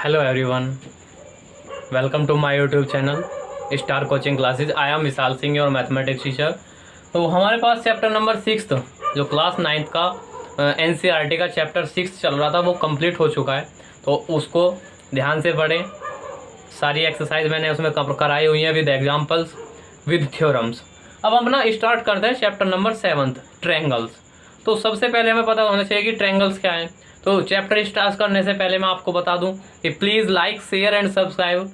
Hello everyone, welcome to my YouTube channel star coaching classes. I am Vishal Singh और mathematics teacher. तो हमारे पास chapter number 6 जो class 9th का NCERT का chapter 6 चल रहा था वो कंप्लीट हो चुका है। तो उसको ध्यान से पढ़ें। सारी एक्सरसाइज मैंने उसमें कराई हुई है विद एग्जाम्पल्स विद थ्योरम्स। अब हम ना स्टार्ट करते हैं चैप्टर नंबर 7 ट्रायंगल्स। तो सबसे पहले हमें पता होना चाहिए कि ट्रायंगल्स क्या हैं। तो चैप्टर स्टार्ट करने से पहले मैं आपको बता दूं कि please like share and subscribe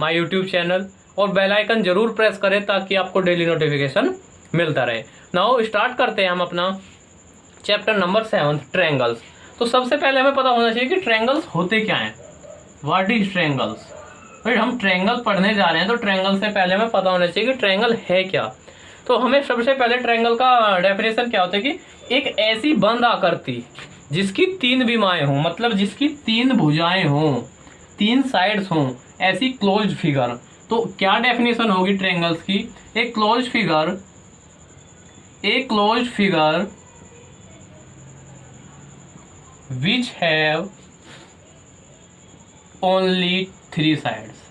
my YouTube channel और बेल आइकन जरूर प्रेस करें ताकि आपको डेली नोटिफिकेशन मिलता रहे। नाउ स्टार्ट करते हैं हम अपना चैप्टर नंबर 7 ट्रायंगल्स। तो सबसे पहले हमें पता होना चाहिए कि ट्रायंगल्स होते क्या हैं। What is triangles? भाई हम ट्रायंगल पढ़ने जा रहे हैं तो ट्रायंगल से पहले हमें पता होना चाहिए कि ट्रायंगल है क्या। तो हमें सबसे पहले ट्रायंगल का डेफिनेशन क्या होता है कि एक ऐसी बंद आकृति जिसकी 3 विमाएं हों, मतलब जिसकी 3 भुजाएं हों, 3 साइड्स हों, ऐसी क्लोज्ड फिगर। तो क्या डेफिनेशन होगी ट्रायंगल्स की? एक closed figure which have only 3 sides.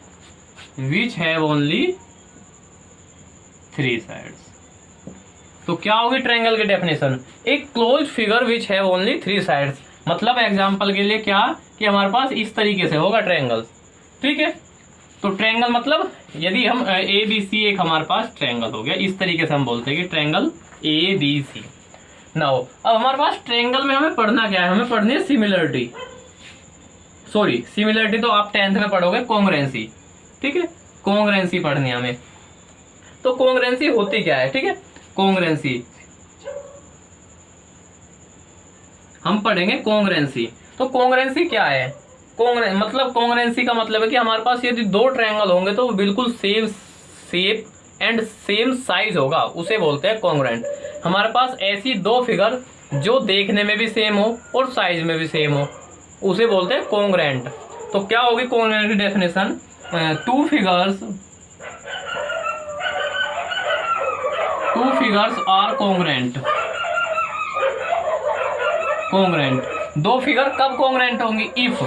तो क्या होगी ट्रायंगल की डेफिनेशन? एक closed figure which have only 3 sides. मतलब एग्जांपल के लिए क्या कि हमारे पास इस तरीके से होगा ट्रायंगल। ठीक है, तो ट्रायंगल मतलब यदि हम ए बी सी एक हमारे पास ट्रायंगल हो गया, इस तरीके से हम बोलते हैं कि triangle A B C. Now अब हमारे पास ट्रायंगल में हमें पढ़ना क्या है? हमें पढ़नी है सिमिलरिटी। सिमिलरिटी तो आप 10th में पढ़ोगे। कॉन्ग्रुएंसी, ठीक है, कॉन्ग्रुएंसी पढ़नी है हमें। तो कॉन्ग्रुएंसी होती क्या है? ठीक है, कॉन्ग्रुएंसी हम पढ़ेंगे। कॉन्ग्रुएंसी तो कॉन्ग्रुएंसी क्या है? कॉन्ग्रुएंसी का मतलब है कि हमारे पास यदि 2 ट्रायंगल होंगे तो वो बिल्कुल same shape and same size होगा, उसे बोलते हैं कॉन्ग्रुएंट। हमारे पास ऐसी 2 फिगर जो देखने में भी सेम हो और साइज में भी सेम हो, उसे बोलते हैं कॉन्ग्रुएंट। तो क्या होगी कॉन्ग्रुएंट की definition? 2 figures are congruent. 2 figure कब कॉन्ग्रुएंट होंगी? If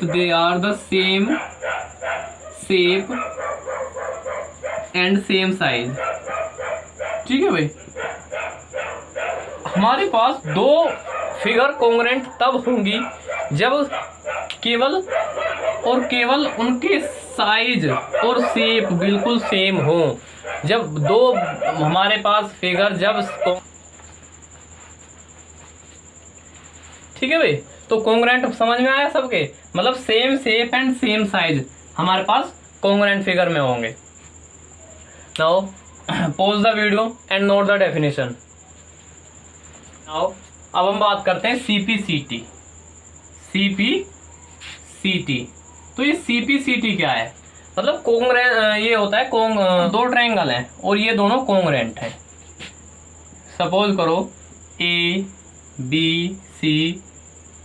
they are the same shape and same size. ठीक है भाई, हमारे पास 2 फिगर कॉन्ग्रुएंट तब होंगी जब केवल उनके साइज और शेप बिल्कुल सेम हो। जब 2 हमारे पास फिगर ठीक है भाई, तो कॉन्ग्रुएंट समझ में आया सबके? मतलब same shape and same size हमारे पास कॉन्ग्रुएंट फिगर में होंगे। Now pause the video and note the definition. Now अब हम बात करते हैं सीपीसीटी। तो ये सीपीसीटी क्या है? मतलब ये होता है 2 ट्रायंगल हैं और ये दोनों कॉन्ग्रुएंट हैं। सपोज करो A B C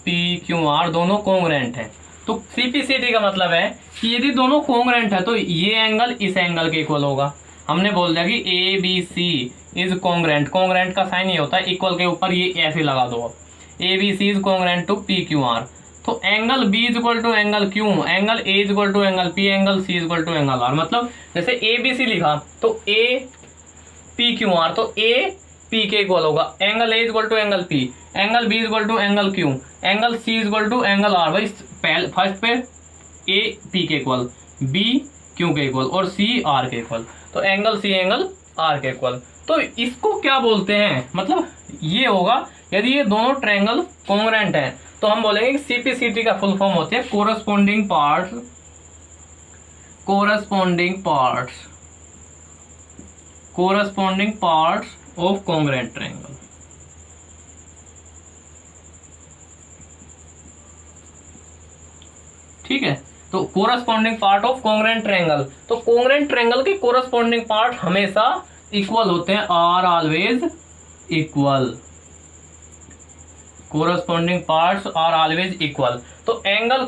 P Q R दोनों कॉन्ग्रुएंट हैं। तो सीपीसीटी का मतलब है कि यदि दोनों कॉन्ग्रुएंट है तो ये एंगल इस एंगल के इक्वल होगा। हमने बोल दिया कि A B C is congruent. Congruent का साइन ये होता है इक्वल के ऊपर ये ऐसे लगा दो। A B C is congruent to P Q R. तो angle B is equal to angle Q, angle A is equal to angle P, angle C is equal to angle R. मतलब जैसे ए B सी लिखा तो A P Q R, तो A P के equal होगा। Angle A is equal to angle P, angle B is equal to angle Q, angle C is equal to angle R. भाई first पे A P के equal, B Q के equal और C R के equal. तो angle C angle R के equal. तो इसको क्या बोलते हैं? मतलब ये होगा यदि ये दोनों ट्रायंगल कॉन्ग्रुएंट हैं तो हम बोलेंगे कि सीपीसीटी का फुल फॉर्म होती है corresponding parts of congruent triangle. ठीक है, तो corresponding part of congruent triangle. तो कॉन्ग्रुएंट ट्रायंगल के कोरस्पोंडिंग पार्ट हमेशा इक्वल होते हैं, are always equal. Corresponding parts are always equal. तो एंगल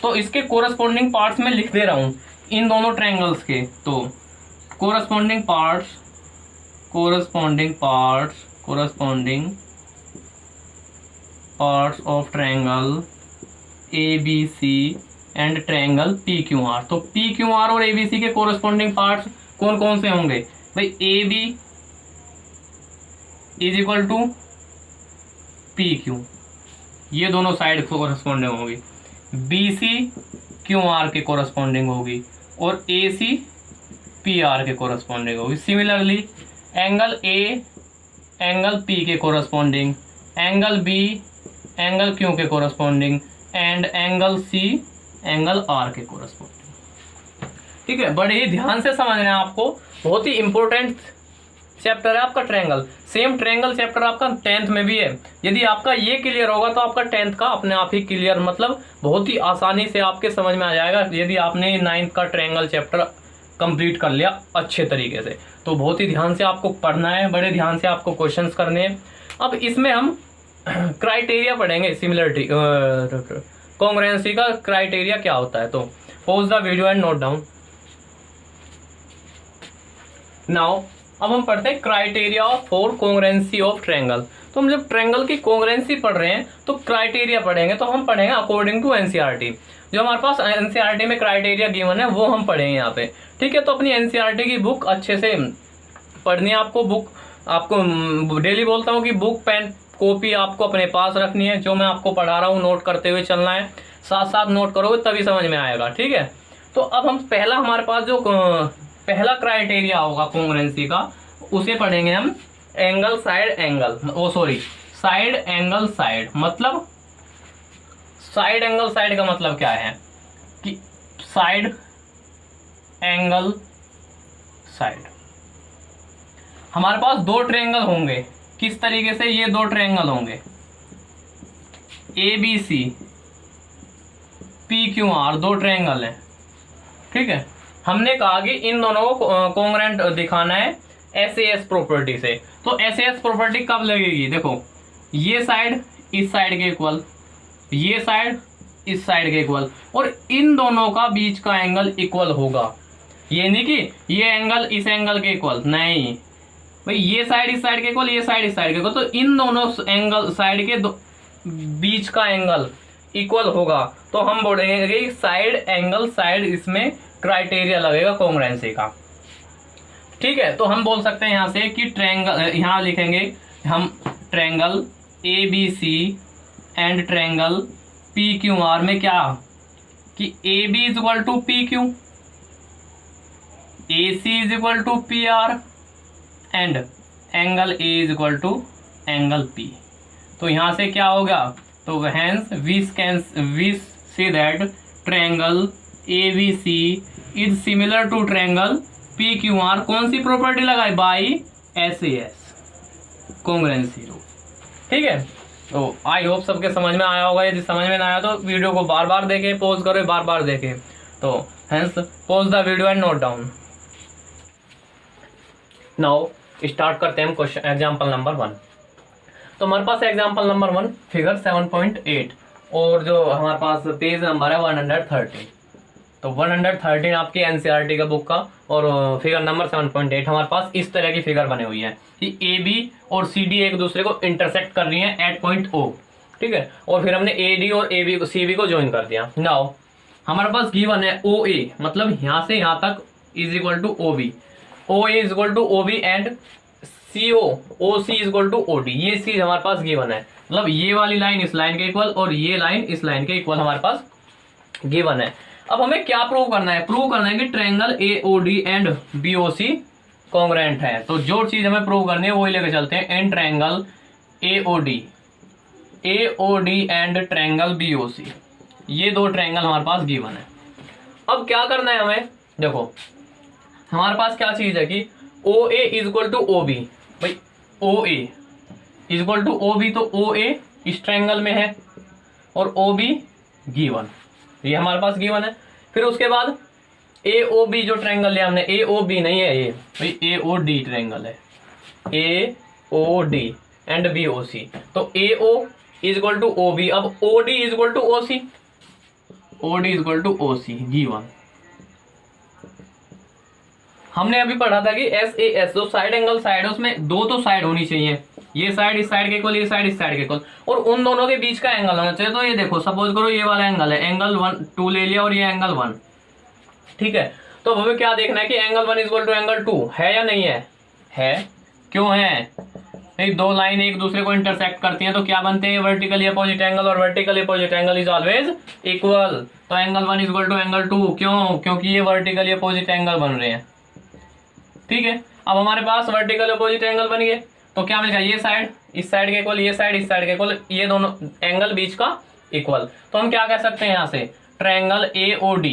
तो इसके कोरस्पॉन्डिंग पार्ट्स में लिख दे रहा हूं इन दोनों ट्रायंगल्स के, तो corresponding parts of triangle ABC and triangle PQR। तो PQR और ABC के कोरस्पॉन्डिंग पार्ट्स कौन कौन से होंगे भाई? AB is equal to PQ, ये दोनों साइड कोरस्पॉन्डिंग होगी। BC QR के कोरस्पॉन्डिंग होगी और AC PR के कोरस्पॉन्डिंग होगी। Similarly angle A angle P के corresponding, angle B angle Q के corresponding and angle C angle R के कोरस्पॉन्डिंग। ठीक है, बड़े ही ध्यान से समझना है आपको, बहुत ही इंपॉर्टेंट चैप्टर है आपका ट्रायंगल। सेम ट्रायंगल चैप्टर आपका 10th में भी है। यदि आपका ये क्लियर होगा तो आपका 10th का अपने आप ही क्लियर, मतलब बहुत ही आसानी से आपके समझ में आ जाएगा। यदि आपने 9th का ट्रायंगल चैप्टर कंप्लीट कर लिया अच्छे तरीके से, तो बहुत ही ध्यान से आपको पढ़ना है, बड़े ध्यान से आपको क्वेश्चंस करने हैं। अब इसमें हम क्राइटेरिया पढ़ेंगे, सिमिलरिटी कॉन्ग्रुएंसी का क्राइटेरिया क्या होता है। तो pause the video and note down now. अब हम पढ़ते हैं criteria for congruency of triangle. तो हम जब ट्रायंगल की कॉन्ग्रुएंसी पढ़ रहे हैं तो क्राइटेरिया पढ़ेंगे, तो हम पढ़ेंगे अकॉर्डिंग टू एनसीईआरटी। जो हमारे पास एनसीईआरटी में क्राइटेरिया गिवन है वो हम पढ़ेंगे यहाँ पे। ठीक है, तो अपनी एनसीईआरटी की बुक अच्छे से पढ़नी है आपको। बुक आपको डेली बोलता हूँ कि बुक पेन कॉपी आपको अपने पास रखनी है। जो मैं आपको पढ़ा रहा हूँ नोट करते हुए चलना है, साथ साथ नोट करोगे तभी समझ में आएगा। ठीक है, तो अब हम पहला हमारे पास जो पहला क्राइटेरिया होगा कॉन्ग्रुएंसी का, उसे पढ़ेंगे हम angle side angle, side angle side. मतलब साइड एंगल साइड का मतलब क्या है कि साइड एंगल साइड, हमारे पास दो ट्रायंगल होंगे। किस तरीके से? ये दो ट्रायंगल होंगे ABC PQR, दो ट्रायंगल है। ठीक है, हमने कहा कि इन दोनों को कॉन्ग्रुएंट दिखाना है SAS प्रॉपर्टी से। तो SAS प्रॉपर्टी कब लगेगी? देखो, ये साइड इस साइड के इक्वल, ये साइड इस साइड के इक्वल, और इन दोनों का बीच का एंगल इक्वल होगा। ये नहीं कि ये एंगल इस एंगल के इक्वल, नहीं भाई, ये साइड इस साइड के इक्वल, ये साइड इस साइड के इक्वल। तो इन दोनों एंगल साइड के बीच का एंगल इक्वल होगा, तो हम बोलेंगे कि साइड एंगल साइड, इसमें क्राइटेरिया लगेगा कॉन्ग्रुएंसी का। ठीक है, तो हम बोल सकते हैं यहाँ से कि ट्रायंगल, यहाँ लिखेंगे हम triangle ABC and triangle PQR में क्या कि AB is equal to PQ, AC is equal to PR and angle A is equal to angle P। तो यहाँ से क्या होगा? तो hence we see that triangle ABC is similar to triangle PQR। कौन सी प्रॉपर्टी लगाई? By SAS congruency rule. ठीक है, तो आई होप सबके समझ में आया होगा। यदि समझ में ना आया तो वीडियो को बार बार देखें, पॉज करो, बार बार देखें। तो hence pause the video and note down. Now start करते हैं हम क्वेश्चन एग्जाम्पल नंबर 1। तो हमारे पास एग्जाम्पल नंबर 1 फिगर 7.8 और जो हमारे पास पेज नंबर है 113। तो 113 आपकी एनसीईआरटी का बुक का, और फिगर नंबर 7.8 हमारे पास इस तरह की फिगर बनी हुई है कि AB और CD एक दूसरे को इंटरसेक्ट कर रही है एट पॉइंट O। ठीक है, और फिर हमने AD और AB को CB को ज्वाइन कर दिया। नाउ हमारे पास गिवन है OA, मतलब यहाँ से यहाँ तक is equal to OB, OA is equal to OB and OC is equal to OD। ये चीज हमारे पास गिवन है, मतलब ये वाली लाइन इस लाइन के इक्वल और ये लाइन इस लाइन के इक्वल हमारे पास गिवन है। अब हमें क्या प्रूव करना है? प्रूव करना है कि triangle AOD and BOC congruent है। तो जो चीज हमें प्रूव करनी है वही लेके चलते हैं। In triangle AOD and triangle BOC, ये दो ट्रायंगल हमारे पास गिवन है। अब क्या करना है हमें? देखो हमारे पास क्या चीज है कि OA is equal to OB। भाई OA is equal to OB, तो OA इस ट्रायंगल में है और OB गिवन, ये हमारे पास गिवन है। फिर उसके बाद AOB जो ट्रायंगल लिया हमने, AOB नहीं है ये भाई, AOD ट्रायंगल है, AOD एंड BOC। तो AO is equal to OB, अब OD is equal to OC, OD is equal to OC given. हमने अभी पढ़ा था कि SAS जो साइड एंगल साइड है उसमें दो तो साइड होनी चाहिए, ये साइड इस साइड के इक्वल, ये साइड इस साइड के इक्वल, और उन दोनों के बीच का एंगल होना चाहिए। तो ये देखो सपोज करो ये वाला एंगल है, एंगल 2 ले लिया और ये एंगल 1, ठीक है। तो हमें क्या देखना है कि एंगल 1 इक्वल टू एंगल 2 है या नहीं है। क्यों है? नहीं, दो लाइन एक दूसरे को इंटरसेक्ट करती हैं तो क्या बनते हैं? वर्टिकली अपोजिट एंगल, और vertically opposite angle is always equal. तो एंगल 1 इक्वल टू एंगल 2, क्यों? क्योंकि ये वर्टिकली अपोजिट एंगल बन रहे हैं, ठीक है। अब हमारे पास वर्टिकल अपोजिट एंगल बन गए तो क्या मिलेगा? ये साइड इस साइड के इक्वल, ये साइड इस साइड के इक्वल, ये दोनों एंगल बीच का इक्वल। तो हम क्या कह सकते हैं यहाँ से? Triangle AOD।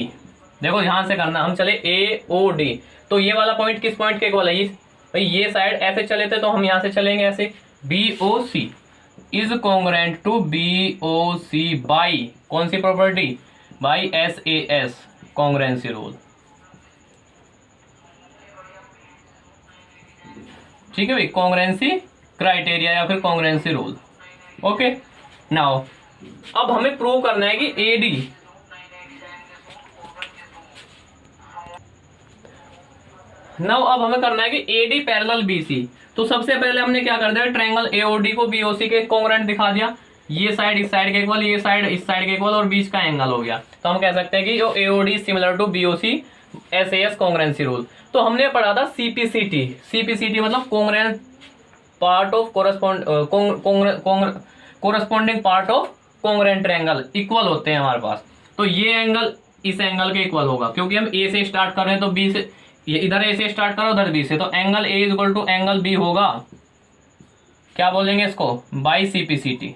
देखो ध्यान से करना, हम चले AOD, तो ये वाला पॉइंट किस पॉइंट के इक्वल है? भाई ये साइड ऐसे चले थे तो हम यहाँ से चलेंगे ऐसे, BOC is congruent to BOC by कौन सी property? By SAS congruency rule, ठीक है भाई, कॉन्ग्रुएंसी क्राइटेरिया या फिर कॉन्ग्रुएंसी रूल। ओके, नाउ अब हमें प्रूव करना है कि AD, नाउ अब हमें करना है कि AD पैरेलल BC। तो सबसे पहले हमने क्या कर दिया? ट्रायंगल AOD को BOC के कॉन्ग्रुएंट दिखा दिया, ये साइड इस साइड के इक्वल, ये साइड इस साइड के इक्वल, और बीच का एंगल हो गया। तो हम कह सकते हैं कि जो AOD similar to BOC SAS congruency rule. तो हमने पढ़ा था CPCT मतलब congruent part of corresponding part of congruent triangle equal होते हैं हमारे पास। तो ये एंगल इस एंगल के इक्वल होगा, क्योंकि हम A से स्टार्ट कर रहे हैं तो B से, ये इधर A से स्टार्ट करो उधर B से, तो angle A equal to angle B होगा, क्या बोलेंगे इसको? बाई CPCT,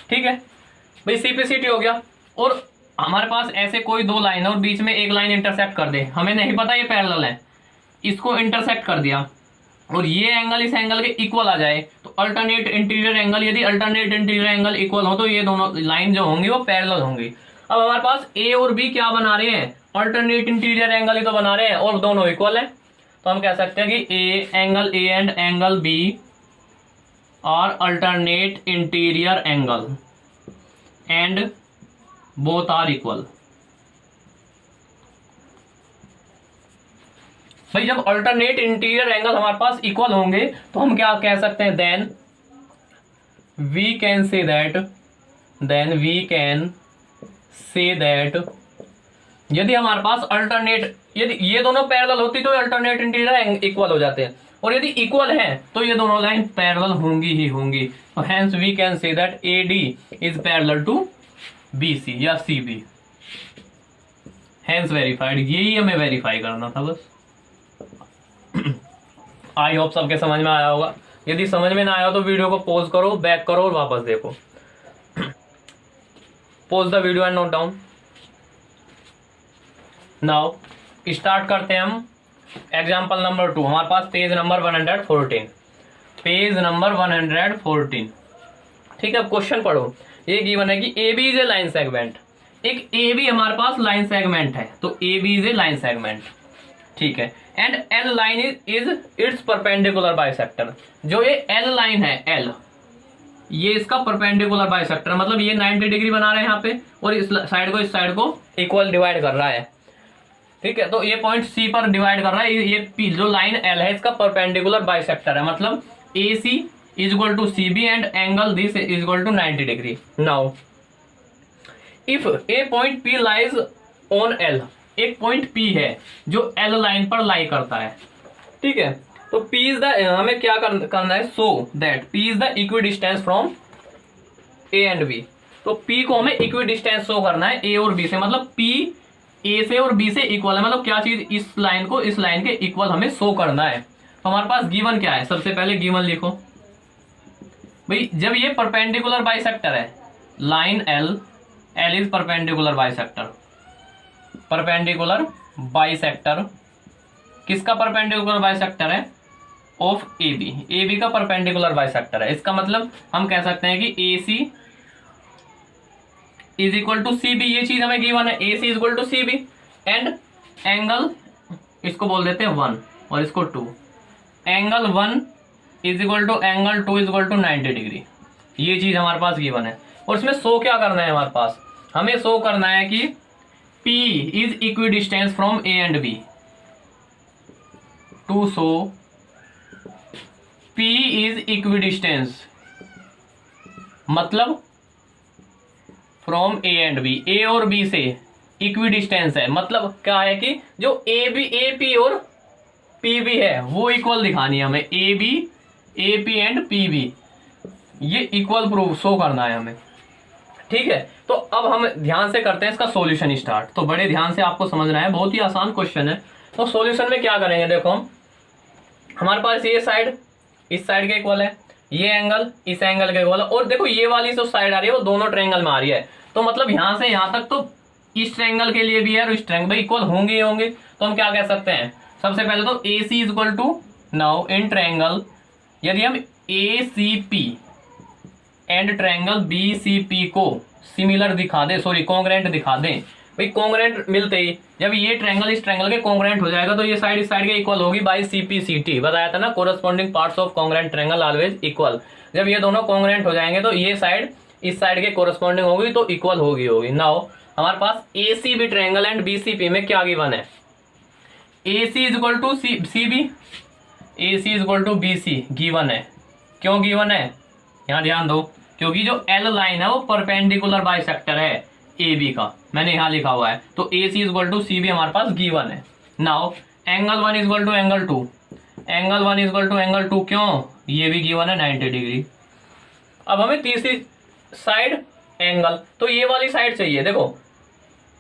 ठीक है भाई, CPCT हो गया। और हमारे पास ऐसे कोई दो लाइन है और बीच में एक लाइन इंटरसेक्ट कर दे, हमें नहीं पता ये पैरेलल है, इसको इंटरसेक्ट कर दिया और ये एंगल इस एंगल के इक्वल आ जाए, तो अल्टरनेट इंटीरियर एंगल, यदि अल्टरनेट इंटीरियर एंगल इक्वल हो तो ये दोनों लाइन जो होंगी वो पैरेलल होंगी। अब हमारे पास A और B क्या बना रहे हैं? अल्टरनेट इंटीरियर एंगल ही तो बना रहे हैं, और दोनों इक्वल है। तो हम कह सकते हैं कि angle A and angle B are alternate interior angle and both are equal. भाई जब अल्टरनेट इंटीरियर एंगल हमारे पास इक्वल होंगे तो हम क्या कह सकते हैं? Then we can say that यदि हमारे पास अल्टरनेट, यदि ये दोनों पैरेलल होती तो अल्टरनेट इंटीरियर इक्वल हो जाते हैं, और यदि इक्वल है तो ये दोनों लाइन पैरेलल होंगी ही होंगी। तो hence we can say that AD is parallel to BC या CB। हेंस वेरीफाइड, यही हमें वेरीफाई करना था बस। आई होप सबके समझ में आया होगा। यदि समझ में ना आया तो वीडियो को पॉज करो, बैक करो और वापस देखो। Pause the video and note down. Now start करते हैं हम एग्जाम्पल नंबर 2। हमारे पास पेज नंबर 114, पेज नंबर 114, ठीक है। क्वेश्चन पढ़ो। ये गिवन है कि AB is a line segment, एक AB हमारे पास लाइन सेगमेंट है, तो AB is a line segment, ठीक है। And L line is it's perpendicular bisector. जो ये L लाइन है, L ये इसका परपेंडिकुलर बाइसेक्टर, मतलब ये 90 डिग्री बना रहे हैं यहाँ पे, और इस साइड को इक्वल डिवाइड कर रहा है, ठीक है। तो ये पॉइंट C पर डिवाइड कर रहा है, ये P जो लाइन L है इसका परपेंडिकुलर बाइसेक्टर है, मतलब AC is equal to CB and angle this is equal to 90 degree. Now if a point P lies on L, एक पॉइंट P है जो L लाइन पर लाई करता है, ठीक है। तो P इज द, हमें क्या करना है? So that P is the equi distance from A and B। तो P को हमें इक्वी डिस्टेंस शो करना है A और B से, मतलब P A से और B से इक्वल है, मतलब क्या चीज? इस लाइन को इस लाइन के इक्वल हमें शो करना है। तो हमारे पास गिवन क्या है? सबसे पहले गिवन लिखो भाई, जब ये परपेंडिकुलर बाइसेक्टर है, line L is perpendicular bisector, perpendicular bisector किसका परपेंडिकुलर बाइसेक्टर है? ऑफ AB का परपेंडिकुलर बाइसेक्टर है। इसका मतलब हम कह सकते हैं कि AC is equal to CB, ये चीज हमें गिवन है, AC is equal to CB and angle, इसको बोल देते हैं 1 और इसको 2, angle 1 is equal to angle 2 is equal to 90 degree. ये चीज हमारे पास गिवन है, और इसमें शो क्या करना है? हमारे पास हमें शो करना है कि P is equidistance from A and B, to show P is equidistance, मतलब from A and B, A और B से इक्विडिस्टेंस है, मतलब क्या है कि जो ए पी और पी बी है वो इक्वल दिखानी है हमें, A P and P B, ये इक्वल प्रूफ शो करना है हमें। ठीक है, तो अब हम ध्यान से करते हैं इसका सॉल्यूशन स्टार्ट। तो बड़े ध्यान से आपको समझना है, बहुत ही आसान क्वेश्चन है। तो सॉल्यूशन में क्या करेंगे, देखो हम हमारे पास ये साइड इस साइड के इक्वल है, ये एंगल इस एंगल के इक्वल है, और देखो ये वाली जो साइड आ रही है वो दोनों ट्रायंगल में आ रही है, तो मतलब यहां से यहां तक तो इस ट्रायंगल के लिए भी है और इस ट्रायंगल भाई इक्वल होंगे ही होंगे। तो हम क्या कह सकते हैं, सबसे पहले तो A C is equal to, now in triangle यदि हम A C P and triangle B C P को सिमिलर दिखा दें, सॉरी कॉन्ग्रेंट दिखा दें, भाई कॉन्ग्रेंट मिलते ही जब ये ट्रायंगल इस ट्रायंगल के कॉन्ग्रेंट हो जाएगा तो ये साइड इस साइड के इक्वल होगी by C P C T, बताया था ना, corresponding parts of congruent triangle always equal. जब ये दोनों कॉन्ग्रेंट हो जाएंगे तो ये साइड इस साइड के कोरस्पॉन्डिंग होगी तो इक्वल होगी। नाउ हमारे पास A C B triangle and B C P में क्या गिवन है, A C is equal to C B, A C is equal to B C given है। क्यों गिवन है, यहाँ ध्यान दो, क्योंकि जो एल लाइन है वो परपेंडिकुलर बाइसेक्टर है ए बी का, मैंने यहाँ लिखा हुआ है, तो A C is equal to C B हमारे पास गिवन है। Now angle one is equal to angle two, angle one is equal to angle two, क्यों, ये भी गिवन है 90 डिग्री। अब हमें तीसरी साइड एंगल, तो ये वाली साइड चाहिए, देखो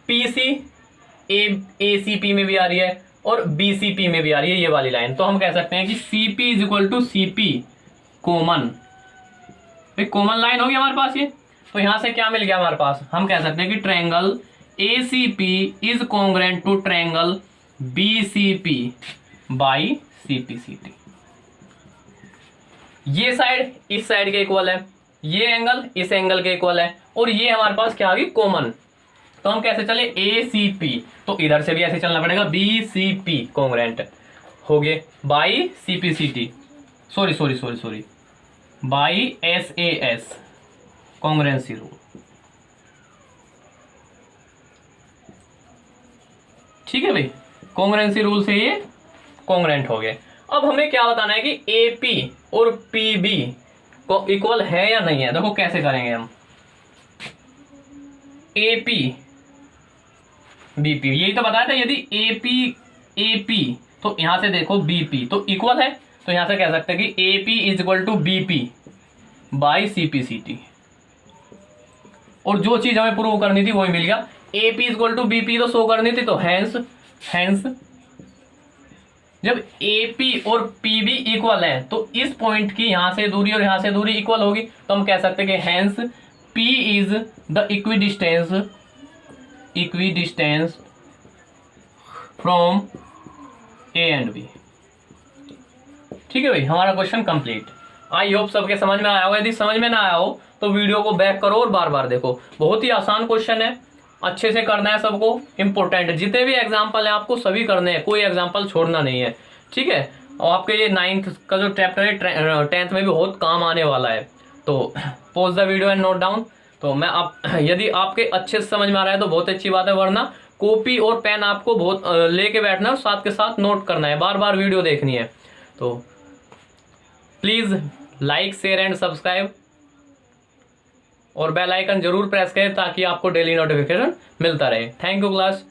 पी सी ए सी पी में भी आ रही है और बी सी पी में भी आ रही है ये वाली लाइन, तो हम कह सकते हैं कि C P is equal to C P common, common line होगी हमारे पास ये। तो यहां से क्या मिल गया हमारे पास, हम कह सकते हैं कि triangle A C P is congruent to triangle B C P by C P C T. ये साइड इस साइड के इक्वल है, ये एंगल इस एंगल के इक्वल है, और ये हमारे पास क्या होगी कॉमन। तो हम कैसे चले, ए सी पी, तो इधर से भी ऐसे चलना पड़ेगा, बी सी पी कॉन्ग्रेंट हो गए by C P C T, sorry by S A S congruency rule. ठीक है भाई, कॉन्ग्रेंसी रूल से ये कॉन्ग्रेंट हो गए। अब हमें क्या बताना है कि ए पी और पी बी को इक्वल है या नहीं है। देखो कैसे करेंगे हम, ए पी बी पी, यही तो बताया था, यदि ए पी तो यहां से देखो बी पी तो इक्वल है, तो यहां से कह सकते हैं कि A P is equal to B P by C P C T, और जो चीज हमें प्रूव करनी थी वही मिल गया, A P is equal to B P तो शो करनी थी, तो हैंस जब ए पी और पी बी इक्वल है तो इस पॉइंट की यहां से दूरी और यहां से दूरी इक्वल होगी, तो हम कह सकते हैं कि hence P is the equidistance from A and B. ठीक है भाई, हमारा क्वेश्चन कंप्लीट। आई होप सबके समझ में आया होगा, यदि समझ में ना आया हो तो वीडियो को बैक करो और बार बार देखो, बहुत ही आसान क्वेश्चन है, अच्छे से करना है सबको, इंपॉर्टेंट है, जितने भी एग्जाम्पल है आपको सभी करने हैं, कोई एग्जाम्पल छोड़ना नहीं है। ठीक है, और आपके ये 9th का जो चैप्टर है 10th में भी बहुत काम आने वाला है, तो pause the video and note down. तो मैं आप यदि आपके अच्छे से समझ में आ रहा है तो बहुत अच्छी बात है, वरना कॉपी और पेन आपको बहुत लेके बैठना है, साथ के साथ नोट करना है, बार बार वीडियो देखनी है। तो please like share and subscribe और बेल आइकन जरूर प्रेस करें ताकि आपको डेली नोटिफिकेशन मिलता रहे। Thank you class.